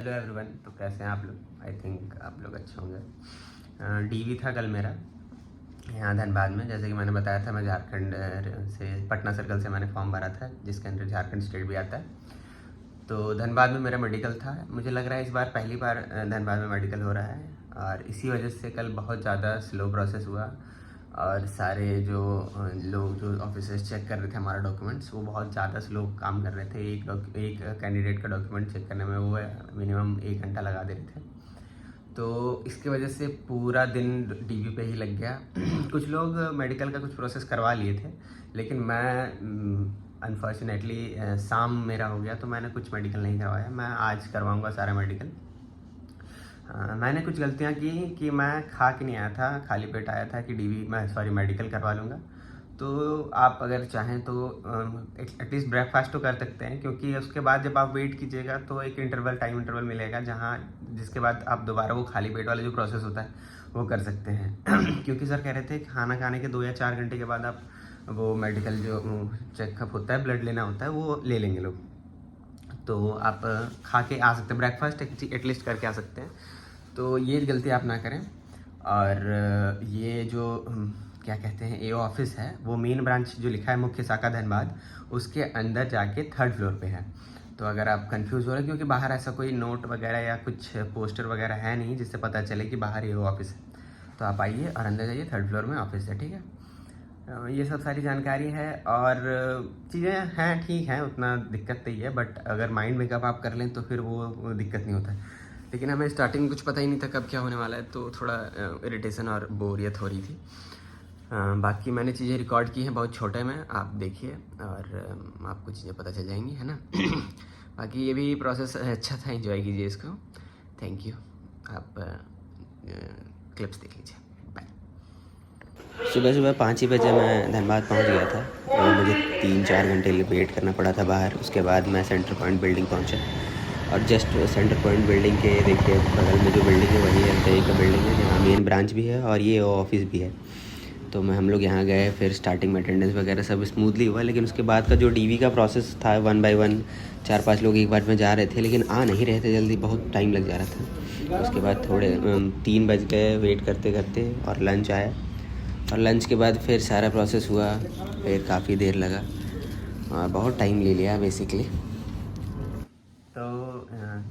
Hello everyone. तो कैसे हैं आप लोग? आई थिंक आप लोग अच्छे होंगे। डीवी था कल मेरा यहाँ धनबाद में। जैसे कि मैंने बताया था, मैं झारखंड से पटना सर्कल से मैंने फॉर्म भरा था, जिसके अंदर झारखंड स्टेट भी आता है। तो धनबाद में मेरा मेडिकल था। मुझे लग रहा है इस बार पहली बार धनबाद में मेडिकल हो रहा है, और इसी वजह से कल बहुत ज़्यादा स्लो प्रोसेस हुआ। और सारे जो लोग जो ऑफिसर्स चेक कर रहे थे हमारा डॉक्यूमेंट्स, वो बहुत ज़्यादा स्लो काम कर रहे थे। एक कैंडिडेट का डॉक्यूमेंट चेक करने में वो मिनिमम 1 घंटा लगा दे रहे थे। तो इसकी वजह से पूरा दिन डीवी पे ही लग गया। कुछ लोग मेडिकल का कुछ प्रोसेस करवा लिए थे, लेकिन मैं अनफॉर्चुनेटली शाम मेरा हो गया, तो मैंने कुछ मेडिकल नहीं करवाया। मैं आज करवाऊँगा सारा मेडिकल। मैंने कुछ गलतियाँ की कि मैं खा के नहीं आया था, खाली पेट आया था कि मेडिकल करवा लूँगा। तो आप अगर चाहें तो एटलीस्ट ब्रेकफास्ट तो कर सकते हैं, क्योंकि उसके बाद जब आप वेट कीजिएगा तो एक टाइम इंटरवल मिलेगा, जिसके बाद आप दोबारा वो खाली पेट वाला जो प्रोसेस होता है वो कर सकते हैं। क्योंकि सर कह रहे थे खाना खाने के 2 या 4 घंटे के बाद आप वो मेडिकल जो चेकअप होता है, ब्लड लेना होता है, वो ले लेंगे लोग। तो आप खा के आ सकते हैं, ब्रेकफास्ट एटलीस्ट करके आ सकते हैं। तो ये गलती आप ना करें। और ये जो क्या कहते हैं, एओ ऑफिस है, वो मेन ब्रांच जो लिखा है मुख्य शाखा धनबाद, उसके अंदर जाके 3rd फ्लोर पे है। तो अगर आप कंफ्यूज हो रहे हैं, क्योंकि बाहर ऐसा कोई नोट वगैरह या कुछ पोस्टर वगैरह है नहीं जिससे पता चले कि बाहर एओ ऑफिस है, तो आप आइए और अंदर जाइए, 3rd फ्लोर में ऑफिस है, ठीक है। ये सब सारी जानकारी है, और चीज़ें हैं ठीक हैं, उतना दिक्कत नहीं है, बट अगर माइंड मेकअप आप कर लें तो फिर वो दिक्कत नहीं होता है। लेकिन हमें स्टार्टिंग में कुछ पता ही नहीं था कब क्या होने वाला है, तो थोड़ा इरिटेशन और बोरियत हो रही थी। बाकी मैंने चीज़ें रिकॉर्ड की हैं बहुत छोटे में, आप देखिए और आपको चीज़ें पता चल जाएंगी, है ना। बाकी ये भी प्रोसेस अच्छा था, एंजॉय कीजिए इसको। Thank you. आप क्लिप्स देख लीजिए। सुबह सुबह 5 ही बजे मैं धनबाद पहुंच गया था, और मुझे 3-4 घंटे वेट करना पड़ा था बाहर। उसके बाद मैं सेंटर पॉइंट बिल्डिंग पहुंचा, और जस्ट सेंटर पॉइंट बिल्डिंग के देखिए बगल में जो बिल्डिंग है वही एलटीआई का बिल्डिंग है, जहाँ मेन ब्रांच भी है और ये ऑफिस भी है। तो हम लोग यहाँ गए, फिर स्टार्टिंग में अटेंडेंस वगैरह सब स्मूथली हुआ, लेकिन उसके बाद का जो डीवी का प्रोसेस था 1 बाय 1 4-5 लोग एक बार में जा रहे थे, लेकिन आ नहीं रहे थे जल्दी, बहुत टाइम लग जा रहा था। उसके बाद थोड़े 3 बज गए वेट करते करते, और लंच आया, और लंच के बाद फिर सारा प्रोसेस हुआ, फिर काफ़ी देर लगा और बहुत टाइम ले लिया बेसिकली। तो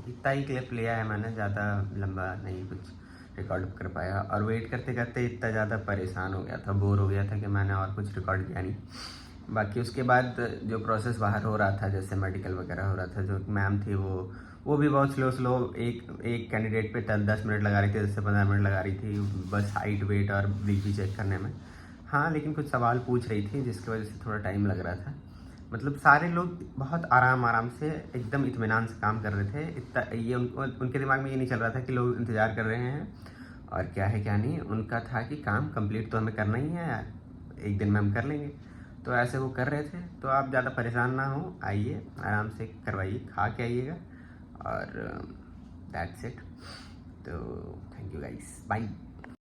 इतना ही क्लिप लिया है मैंने, ज़्यादा लंबा नहीं कुछ रिकॉर्ड कर पाया, और वेट करते करते इतना ज़्यादा परेशान हो गया था, बोर हो गया था कि मैंने और कुछ रिकॉर्ड किया नहीं। बाकी उसके बाद जो प्रोसेस बाहर हो रहा था, जैसे मेडिकल वगैरह हो रहा था, जो मैम थी वो भी बहुत स्लो एक कैंडिडेट पे 10 मिनट लगा रही थी, 10 से 15 मिनट लगा रही थी बस हाइट वेट और बीपी चेक करने में। हाँ, लेकिन कुछ सवाल पूछ रही थी जिसकी वजह से थोड़ा टाइम लग रहा था। मतलब सारे लोग बहुत आराम से एकदम इत्मीनान से काम कर रहे थे। इतना ये उनके दिमाग में ये नहीं चल रहा था कि लोग इंतज़ार कर रहे हैं और क्या है क्या नहीं। उनका था कि काम कंप्लीट तो हमें करना ही है यार, एक दिन में हम कर लेंगे। तो ऐसे वो कर रहे थे। तो आप ज़्यादा परेशान ना हो, आइए आराम से करवाइए, खा के आइएगा, और दैट्स इट। तो थैंक यू गाइस, बाय।